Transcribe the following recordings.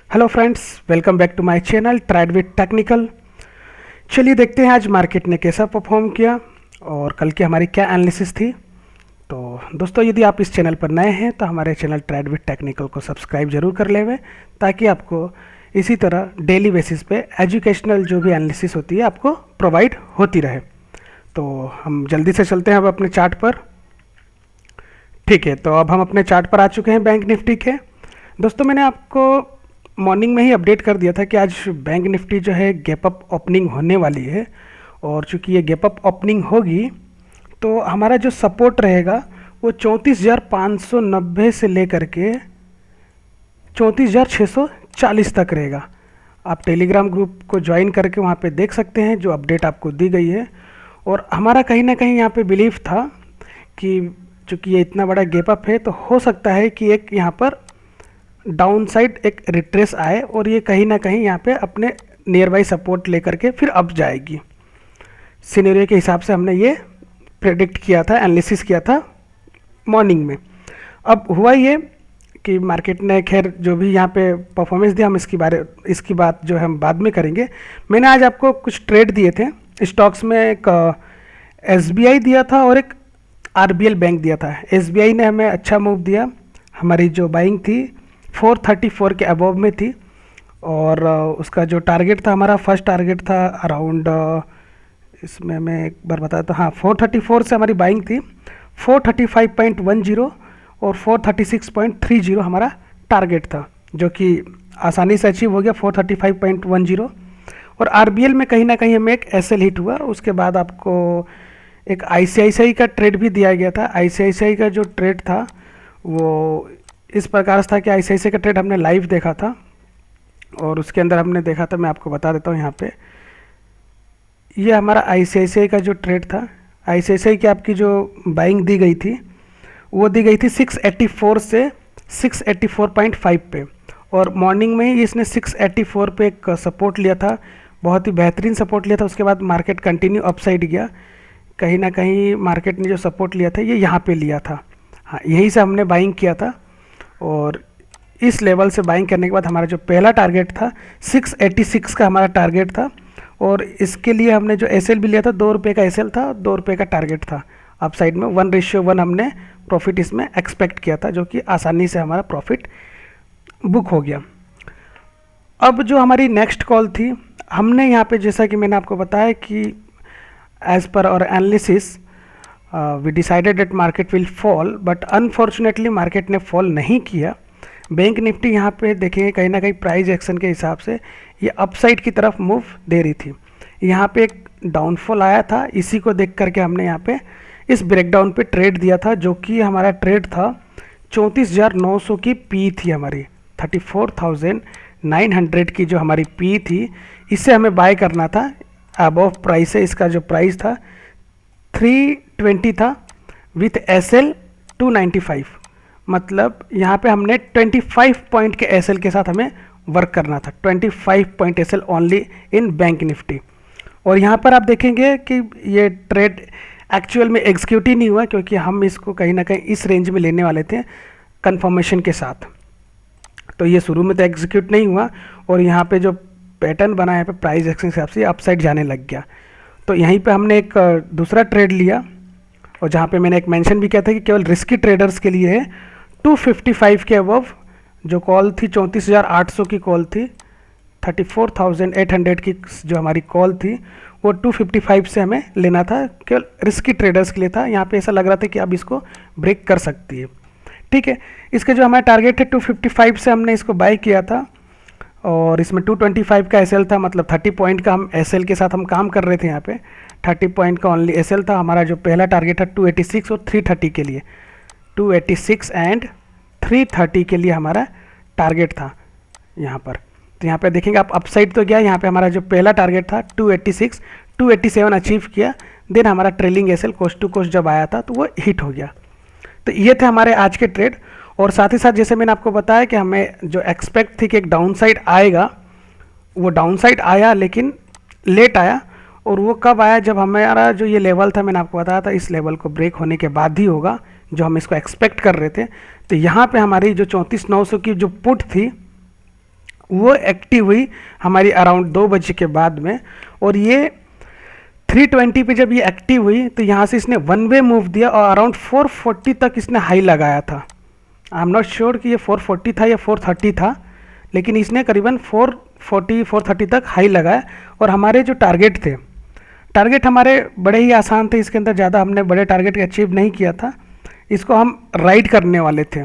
Hello friends, welcome back to my channel trade with technical. चलिए देखते हैं आज मार्केट ने कैसा परफॉर्म किया और कल की हमारी क्या एनालिसिस थी। तो दोस्तों, यदि आप इस चैनल पर नए हैं तो हमारे चैनल ट्रेड विद टेक्निकल को सब्सक्राइब जरूर कर लें, ताकि आपको इसी तरह डेली बेसिस पे एजुकेशनल जो भी एनालिसिस होती है आपको प्रोवाइड होती रहे। तो हम जल्दी से चलते हैं अब अपने चार्ट पर। ठीक है, तो अब हम अपने चार्ट पर आ चुके हैं बैंक निफ्टी के। दोस्तों, मैंने आपको मॉर्निंग में ही अपडेट कर दिया था कि आज बैंक निफ्टी जो है गैप अप ओपनिंग होने वाली है, और चूंकि ये गैप अप ओपनिंग होगी तो हमारा जो सपोर्ट रहेगा वो 34,590 से लेकर के 34,640 तक रहेगा। आप टेलीग्राम ग्रुप को ज्वाइन करके वहाँ पे देख सकते हैं जो अपडेट आपको दी गई है। और हमारा कहीं ना कहीं यहाँ पे बिलीव था कि चूँकि ये इतना बड़ा गैप अप है तो हो सकता है कि एक यहाँ पर डाउन साइड एक रिट्रेस आए और ये कहीं ना कहीं यहाँ पे अपने नियर बाई सपोर्ट लेकर के फिर अप जाएगी। सिनेरियो के हिसाब से हमने ये प्रेडिक्ट किया था, एनालिसिस किया था मॉर्निंग में। अब हुआ ये कि मार्केट ने खैर जो भी यहाँ पे परफॉर्मेंस दिया, हम इसकी बात जो है हम बाद में करेंगे। मैंने आज आपको कुछ ट्रेड दिए थे स्टॉक्स में। एक SBI दिया था और एक RBL बैंक दिया था। SBI ने हमें अच्छा मूव दिया, हमारी जो बाइंग थी 434 के अबव में थी, और उसका जो टारगेट था, हमारा फर्स्ट टारगेट था अराउंड, इसमें मैं एक बार बताता हूँ, हाँ 434 से हमारी बाइंग थी 435.10 और 436.30 हमारा टारगेट था, जो कि आसानी से अचीव हो गया 435.10। और RBL में कहीं ना कहीं हमें एक SL हिट हुआ। उसके बाद आपको एक ICICI का ट्रेड भी दिया गया था। ICICI का जो ट्रेड था वो इस प्रकार से था कि ICICI का ट्रेड हमने लाइव देखा था, और उसके अंदर हमने देखा था, मैं आपको बता देता हूँ यहाँ पे, ये हमारा ICICI का जो ट्रेड था। ICICI की आपकी जो बाइंग दी गई थी वो दी गई थी 684 से 684.5 पे, और मॉर्निंग में ही इसने 684 पे एक सपोर्ट लिया था, बहुत ही बेहतरीन सपोर्ट लिया था। उसके बाद मार्केट कंटिन्यू अपसाइड गया। कहीं ना कहीं मार्केट ने जो सपोर्ट लिया था ये यहाँ पे लिया था, हाँ यहीं से हमने बाइंग किया था। और इस लेवल से बाइंग करने के बाद हमारा जो पहला टारगेट था 686 का हमारा टारगेट था, और इसके लिए हमने जो SL भी लिया था 2 रुपये का SL था, 2 रुपये का टारगेट था। अप साइड में 1:1 हमने प्रॉफिट इसमें एक्सपेक्ट किया था, जो कि आसानी से हमारा प्रॉफिट बुक हो गया। अब जो हमारी नेक्स्ट कॉल थी, हमने यहाँ पे जैसा कि मैंने आपको बताया कि एज पर और analysis we decided that market will fall, but unfortunately market ने फॉल नहीं किया। बैंक निफ्टी यहाँ पे देखेंगे कहीं ना कहीं प्राइस एक्शन के हिसाब से ये अपसाइड की तरफ मूव दे रही थी। यहाँ पे एक डाउनफॉल आया था, इसी को देख करके हमने यहाँ पे इस ब्रेकडाउन पे ट्रेड दिया था, जो कि हमारा ट्रेड था 34,900 की पी थी हमारी, 34,900 की जो हमारी पी थी, इससे हमें बाय करना था। अबव प्राइस है, इसका जो प्राइस था 320 था विथ SL 295, मतलब यहाँ पे हमने 25 पॉइंट के SL के साथ हमें वर्क करना था, 25 point SL only in bank Nifty. और यहाँ पर आप देखेंगे कि ये ट्रेड एक्चुअल में एग्जीक्यूट ही नहीं हुआ, क्योंकि हम इसको कहीं ना कहीं इस रेंज में लेने वाले थे कंफर्मेशन के साथ, तो ये शुरू में तो एग्जीक्यूट नहीं हुआ, और यहाँ पे जो पैटर्न बना है यहाँ पे प्राइस एक्शन के हिसाब से अपसाइड जाने लग गया। तो यहीं पे हमने एक दूसरा ट्रेड लिया, और जहाँ पे मैंने एक मेंशन भी किया था कि केवल रिस्की ट्रेडर्स के लिए है। 255 के अबव जो कॉल थी, 34,800 की कॉल थी, 34,800 की जो हमारी कॉल थी, वो 255 से हमें लेना था, केवल रिस्की ट्रेडर्स के लिए था। यहाँ पे ऐसा लग रहा था कि अब इसको ब्रेक कर सकती है। ठीक है, इसका जो हमारा टारगेट है 255 से हमने इसको बाय किया था, और इसमें 225 का SL था, मतलब 30 पॉइंट का हम SL के साथ हम काम कर रहे थे। यहाँ पे 30 पॉइंट का ओनली SL था। हमारा जो पहला टारगेट था 286 और 330 के लिए, 286 एंड 330 के लिए हमारा टारगेट था यहाँ पर। तो यहाँ पे देखेंगे आप अपसाइड तो गया, यहाँ पे हमारा जो पहला टारगेट था 286, 287 अचीव किया, देन हमारा trailing SL cost to cost जब आया था तो वो हिट हो गया। तो ये थे हमारे आज के ट्रेड। और साथ ही साथ जैसे मैंने आपको बताया कि हमें जो एक्सपेक्ट थी कि एक डाउन साइड आएगा, वो डाउन साइड आया लेकिन लेट आया। और वो कब आया, जब हमारा जो ये लेवल था, मैंने आपको बताया था इस लेवल को ब्रेक होने के बाद ही होगा, जो हम इसको एक्सपेक्ट कर रहे थे। तो यहाँ पे हमारी जो 34,900 की जो पुट थी वो एक्टिव हुई हमारी अराउंड 2 बजे के बाद में। और ये 320 पे जब ये एक्टिव हुई तो यहाँ से इसने वन वे मूव दिया और अराउंड 440 तक इसने हाई लगाया था। आई एम नॉट श्योर कि ये 440 था या 430 था, लेकिन इसने करीबन 440 430 तक हाई लगाया। और हमारे जो टारगेट हमारे बड़े ही आसान थे, इसके अंदर ज़्यादा हमने बड़े टारगेट अचीव नहीं किया था। इसको हम राइड करने वाले थे,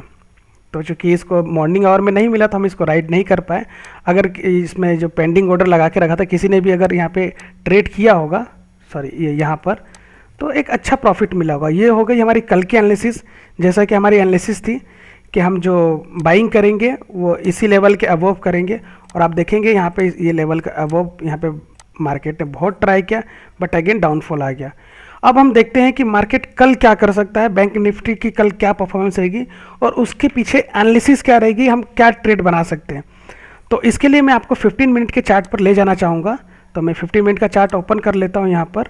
तो चूँकि इसको मॉर्निंग आवर में नहीं मिला तो हम इसको राइड नहीं कर पाए। अगर इसमें जो पेंडिंग ऑर्डर लगा के रखा था किसी ने भी अगर यहाँ पे ट्रेड किया होगा, सॉरी ये यहाँ पर, तो एक अच्छा प्रॉफिट मिला होगा। ये हो गई हमारी कल की एनालिसिस। जैसा कि हमारी एनालिसिस थी कि हम जो बाइंग करेंगे वो इसी लेवल के अबव करेंगे, और आप देखेंगे यहाँ पे ये लेवल का अबव यहाँ पे मार्केट ने बहुत ट्राई किया, बट अगेन डाउनफॉल आ गया। अब हम देखते हैं कि मार्केट कल क्या कर सकता है, बैंक निफ्टी की कल क्या परफॉर्मेंस रहेगी और उसके पीछे एनालिसिस क्या रहेगी, हम क्या ट्रेड बना सकते हैं। तो इसके लिए मैं आपको 15 मिनट के चार्ट पर ले जाना चाहूँगा। तो मैं 15 मिनट का चार्ट ओपन कर लेता हूँ यहाँ पर।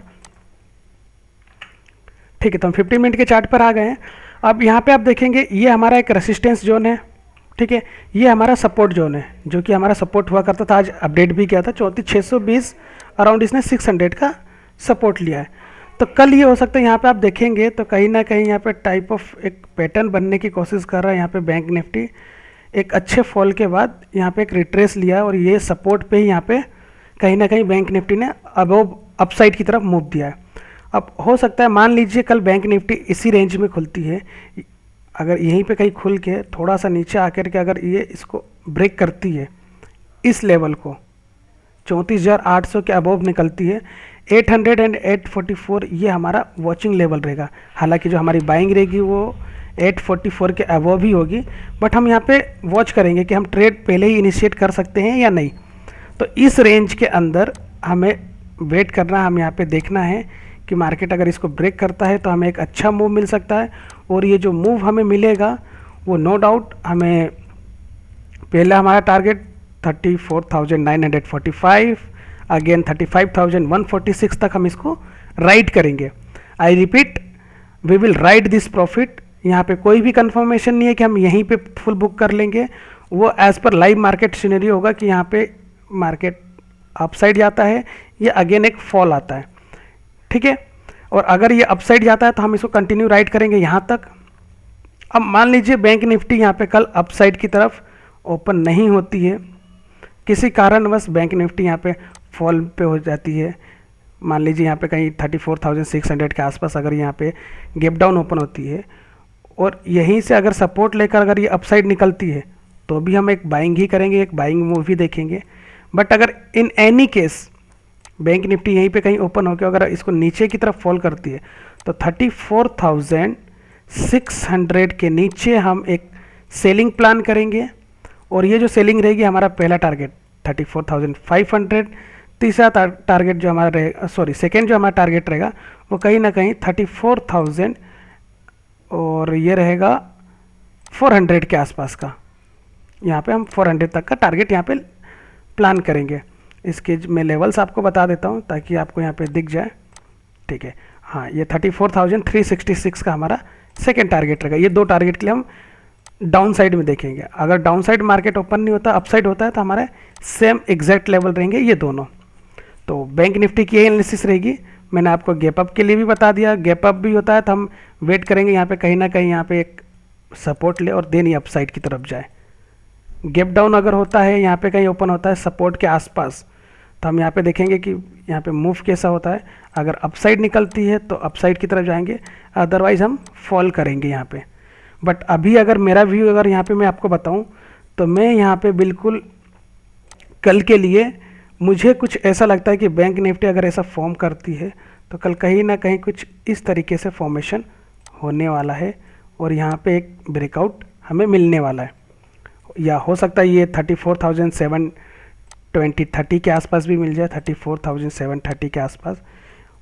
ठीक है, तो हम 15 मिनट के चार्ट पर आ गए हैं। अब यहाँ पे आप देखेंगे ये हमारा एक रेसिस्टेंस जोन है, ठीक है, ये हमारा सपोर्ट जोन है, जो कि हमारा सपोर्ट हुआ करता था, आज अपडेट भी किया था 34,620 अराउंड इसने 600 का सपोर्ट लिया है। तो कल ये हो सकता है यहाँ पे आप देखेंगे तो कहीं ना कहीं यहाँ पे टाइप ऑफ एक पैटर्न बनने की कोशिश कर रहा है। यहाँ पे बैंक निफ्टी एक अच्छे फॉल के बाद यहाँ पे एक रिट्रेस लिया और ये सपोर्ट पे ही यहाँ पे कहीं ना कहीं बैंक निफ्टी ने अबव अपसाइड की तरफ मूव दिया है। अब हो सकता है मान लीजिए कल बैंक निफ्टी इसी रेंज में खुलती है, अगर यहीं पे कहीं खुल के थोड़ा सा नीचे आकर के अगर ये इसको ब्रेक करती है, इस लेवल को 34,800 के अबव निकलती है, 800 एंड 844 ये हमारा वॉचिंग लेवल रहेगा। हालांकि जो हमारी बाइंग रहेगी वो 844 के अबव ही होगी, बट हम यहाँ पे वॉच करेंगे कि हम ट्रेड पहले ही इनिशिएट कर सकते हैं या नहीं। तो इस रेंज के अंदर हमें वेट करना, हम यहाँ पे देखना है कि मार्केट अगर इसको ब्रेक करता है तो हमें एक अच्छा मूव मिल सकता है। और ये जो मूव हमें मिलेगा वो नो डाउट हमें, पहला हमारा टारगेट 34,945, अगेन 35,146 तक हम इसको राइड करेंगे। I repeat, we will ride this profit. यहाँ पे कोई भी कंफर्मेशन नहीं है कि हम यहीं पे फुल बुक कर लेंगे, वो as per live market scenario होगा कि यहाँ पे मार्केट अपसाइड जाता है या अगेन एक फॉल आता है, ठीक है। और अगर ये अपसाइड जाता है तो हम इसको कंटिन्यू राइड करेंगे यहाँ तक। अब मान लीजिए बैंक निफ्टी यहाँ पे कल अपसाइड की तरफ ओपन नहीं होती है, किसी कारणवश बैंक निफ्टी यहाँ पे फॉल पे हो जाती है, मान लीजिए यहाँ पे कहीं 34,600 के आसपास अगर यहाँ पे गैप डाउन ओपन होती है और यहीं से अगर सपोर्ट लेकर अगर ये अपसाइड निकलती है तो भी हम एक बाइंग ही करेंगे, एक बाइंग मूव ही देखेंगे। बट अगर in any case bank Nifty यहीं पे कहीं ओपन होकर अगर इसको नीचे की तरफ फॉल करती है तो 34,600 के नीचे हम एक सेलिंग प्लान करेंगे। और ये जो सेलिंग रहेगी हमारा पहला टारगेट 34,500, तीसरा टारगेट जो हमारा रहेगा, सॉरी सेकेंड जो हमारा टारगेट रहेगा वो कहीं ना कहीं 34,000 और ये रहेगा 400 के आसपास का। यहाँ पे हम 400 तक का टारगेट यहाँ पे प्लान करेंगे। इसके मैं लेवल्स आपको बता देता हूँ ताकि आपको यहाँ पे दिख जाए, ठीक है। हाँ, ये 34,366 का हमारा सेकेंड टारगेट रहेगा। ये दो टारगेट के लिए हम डाउन साइड में देखेंगे। अगर डाउन साइड मार्केट ओपन नहीं होता, अपसाइड होता है, तो हमारे सेम एग्जैक्ट लेवल रहेंगे ये दोनों। तो बैंक निफ्टी की एनालिसिस रहेगी। मैंने आपको गैप अप के लिए भी बता दिया, गैप अप भी होता है तो हम वेट करेंगे यहाँ पे कहीं ना कहीं यहाँ पे एक सपोर्ट ले और देन ही अपसाइड की तरफ जाए। गैप डाउन अगर होता है, यहाँ पे कहीं ओपन होता है सपोर्ट के आसपास, तो हम यहाँ पे देखेंगे कि यहाँ पे मूव कैसा होता है। अगर अपसाइड निकलती है तो अपसाइड की तरफ जाएंगे, अदरवाइज हम फॉल करेंगे यहाँ पे। बट अभी अगर मेरा व्यू अगर यहाँ पे मैं आपको बताऊँ तो मैं यहाँ पे बिल्कुल कल के लिए मुझे कुछ ऐसा लगता है कि बैंक निफ्टी अगर ऐसा फॉर्म करती है तो कल कहीं ना कहीं कुछ इस तरीके से फॉर्मेशन होने वाला है और यहाँ पे एक ब्रेकआउट हमें मिलने वाला है। या हो सकता है ये 34,720 के आसपास भी मिल जाए, 34,730 के आसपास।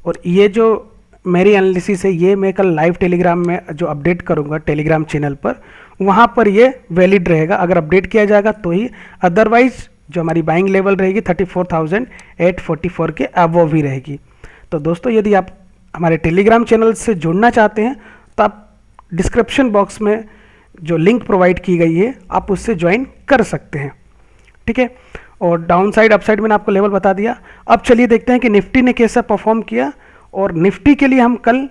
और ये जो मेरी एनालिसिस है ये मैं कल लाइव टेलीग्राम में जो अपडेट करूँगा टेलीग्राम चैनल पर, वहाँ पर ये वैलिड रहेगा अगर अपडेट किया जाएगा तो ही, अदरवाइज जो हमारी बाइंग लेवल रहेगी 34,844 के अबव ही रहेगी। तो दोस्तों यदि आप हमारे टेलीग्राम चैनल से जुड़ना चाहते हैं तो आप डिस्क्रिप्शन बॉक्स में जो लिंक प्रोवाइड की गई है आप उससे ज्वाइन कर सकते हैं। ठीक है। और डाउन साइड अप साइड मैंने आपको लेवल बता दिया। अब चलिए देखते हैं कि निफ्टी ने कैसा परफॉर्म किया, और निफ्टी के लिए हम कल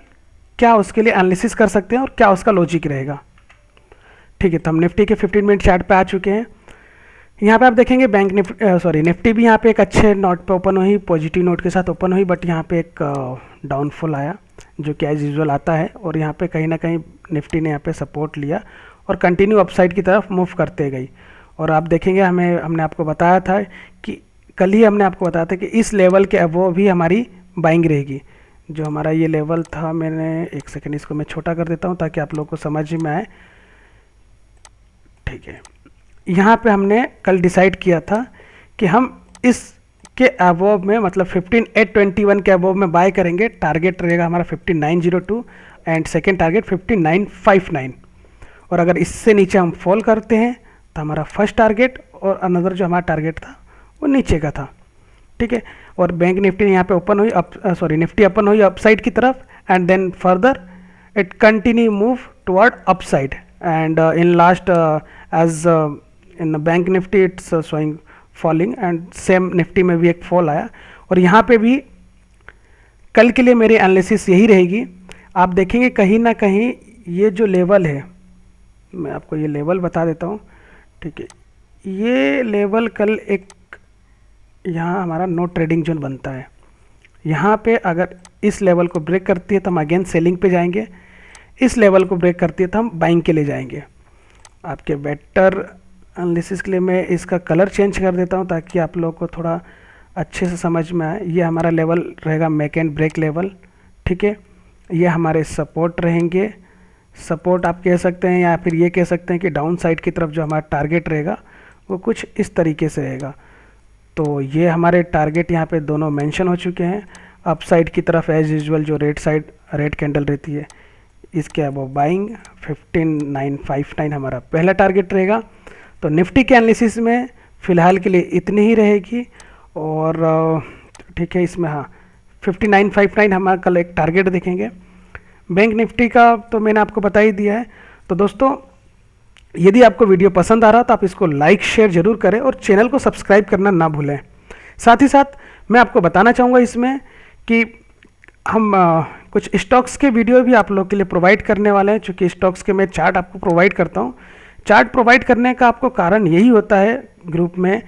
क्या उसके लिए एनालिसिस कर सकते हैं और क्या उसका लॉजिक रहेगा। ठीक है, तो हम निफ्टी के 15 मिनट चार्ट पे आ चुके हैं। यहाँ पे आप देखेंगे बैंक निफ्टी भी यहाँ पे एक अच्छे नोट पे ओपन हुई, पॉजिटिव नोट के साथ ओपन हुई, बट यहाँ पे एक डाउनफॉल आया जो कि एज यूजुअल आता है, और यहाँ पे कहीं ना कहीं निफ्टी ने यहाँ पे सपोर्ट लिया और कंटिन्यू अपसाइड की तरफ मूव करते गई। और आप देखेंगे हमने आपको बताया था कि कल ही हमने आपको बताया था कि इस लेवल के अबव भी हमारी बाइंग रहेगी। जो हमारा ये लेवल था, मैंने एक सेकेंड इसको मैं छोटा कर देता हूँ ताकि आप लोगों को समझ में आए। ठीक है, यहाँ पे हमने कल डिसाइड किया था कि हम इसके अबव में, मतलब 15,821 के अबव में बाय करेंगे। टारगेट रहेगा हमारा 15,902 एंड सेकेंड टारगेट 15,959। और अगर इससे नीचे हम फॉल करते हैं तो हमारा फर्स्ट टारगेट और अनदर जो हमारा टारगेट था वो नीचे का था। ठीक है, और बैंक निफ्टी यहाँ पे ओपन हुई, निफ्टी ओपन हुई अपसाइड की तरफ, and then further it continue move toward upside, and in last edge in bank Nifty it's showing falling, and same Nifty में भी एक फॉल आया। और यहाँ पे भी कल के लिए मेरी एनालिसिस यही रहेगी। आप देखेंगे कहीं ना कहीं ये जो लेवल है, मैं आपको ये लेवल बता देता हूँ। ठीक है, ये लेवल कल एक यहाँ हमारा नो ट्रेडिंग जोन बनता है। यहाँ पे अगर इस लेवल को ब्रेक करती है तो हम अगेन सेलिंग पे जाएंगे, इस लेवल को ब्रेक करती है तो हम बाइंग के लिए जाएंगे। आपके बेटर एनालिसिस के लिए मैं इसका कलर चेंज कर देता हूँ ताकि आप लोगों को थोड़ा अच्छे से समझ में आए। ये हमारा लेवल रहेगा मेक एंड ब्रेक लेवल। ठीक है, ये हमारे सपोर्ट रहेंगे, सपोर्ट आप कह सकते हैं, या फिर ये कह सकते हैं कि डाउन साइड की तरफ जो हमारा टारगेट रहेगा वो कुछ इस तरीके से रहेगा। तो ये हमारे टारगेट यहाँ पे दोनों मेंशन हो चुके हैं। अप साइड की तरफ एज यूजुअल जो रेड कैंडल रहती है, इसके अब बाइंग 15,959 हमारा पहला टारगेट रहेगा। तो निफ्टी के एनालिसिस में फ़िलहाल के लिए इतनी ही रहेगी। और ठीक है, इसमें हाँ 15,959 हमारा कल एक टारगेट देखेंगे। बैंक निफ्टी का तो मैंने आपको बता ही दिया है। तो दोस्तों, यदि आपको वीडियो पसंद आ रहा तो आप इसको लाइक शेयर जरूर करें और चैनल को सब्सक्राइब करना ना भूलें। साथ ही साथ मैं आपको बताना चाहूँगा इसमें कि हम कुछ स्टॉक्स के वीडियो भी आप लोग के लिए प्रोवाइड करने वाले हैं। चूँकि स्टॉक्स के मैं चार्ट आपको प्रोवाइड करता हूँ। चार्ट प्रोवाइड करने का आपको कारण यही होता है ग्रुप में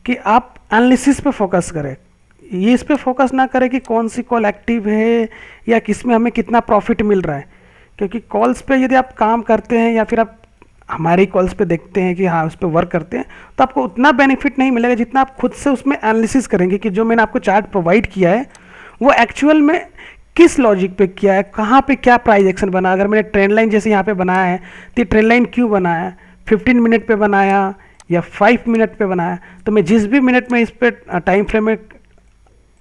कि आप एनालिसिस पे फोकस करें। ये इस पे फोकस ना करें कि कौन सी कॉल एक्टिव है या किस में हमें कितना प्रॉफिट मिल रहा है, क्योंकि कॉल्स पे यदि आप काम करते हैं या फिर आप हमारी कॉल्स पे देखते हैं कि हाँ उस पर वर्क करते हैं, तो आपको उतना बेनिफिट नहीं मिलेगा जितना आप खुद से उसमें एनालिसिस करेंगे कि जो मैंने आपको चार्ट प्रोवाइड किया है वो एक्चुअल में किस लॉजिक पे किया है, कहाँ पे क्या प्राइस एक्शन बना। अगर मैंने ट्रेंड लाइन जैसे यहाँ पे बनाया है तो ये ट्रेंड लाइन क्यों बनाया, 15 मिनट पे बनाया या 5 मिनट पे बनाया। तो मैं जिस भी मिनट में इस पर टाइम फ्रेम में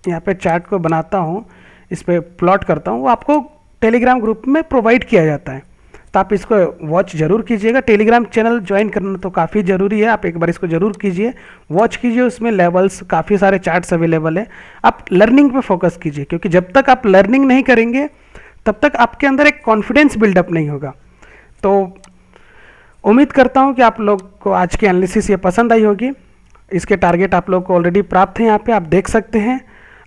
यहाँ पे चार्ट को बनाता हूँ, इस पर प्लॉट करता हूँ, वो आपको टेलीग्राम ग्रुप में प्रोवाइड किया जाता है। तो आप इसको वॉच जरूर कीजिएगा। टेलीग्राम चैनल ज्वाइन करना तो काफ़ी ज़रूरी है, आप एक बार इसको ज़रूर कीजिए, वॉच कीजिए। उसमें लेवल्स काफ़ी सारे चार्ट्स अवेलेबल है। आप लर्निंग पे फोकस कीजिए, क्योंकि जब तक आप लर्निंग नहीं करेंगे तब तक आपके अंदर एक कॉन्फिडेंस बिल्डअप नहीं होगा। तो उम्मीद करता हूँ कि आप लोग को आज की एनालिसिस ये पसंद आई होगी। इसके टारगेट आप लोग को ऑलरेडी प्राप्त हैं, यहाँ पे आप देख सकते हैं।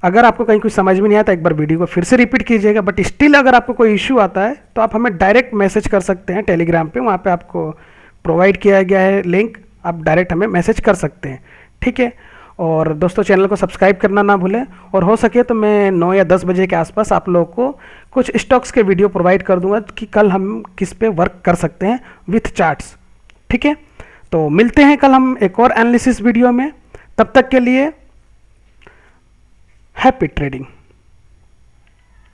अगर आपको कहीं कुछ समझ में नहीं आता एक बार वीडियो को फिर से रिपीट कीजिएगा। बट स्टिल अगर आपको कोई इशू आता है तो आप हमें डायरेक्ट मैसेज कर सकते हैं टेलीग्राम पे, वहाँ पे आपको प्रोवाइड किया गया है लिंक, आप डायरेक्ट हमें मैसेज कर सकते हैं। ठीक है, और दोस्तों चैनल को सब्सक्राइब करना ना भूलें। और हो सके तो मैं 9 या 10 बजे के आसपास आप लोगों को कुछ स्टॉक्स के वीडियो प्रोवाइड कर दूंगा कि कल हम किस पे वर्क कर सकते हैं विथ चार्ट्स। ठीक है, तो मिलते हैं कल हम एक और एनालिसिस वीडियो में। तब तक के लिए हैप्पी ट्रेडिंग।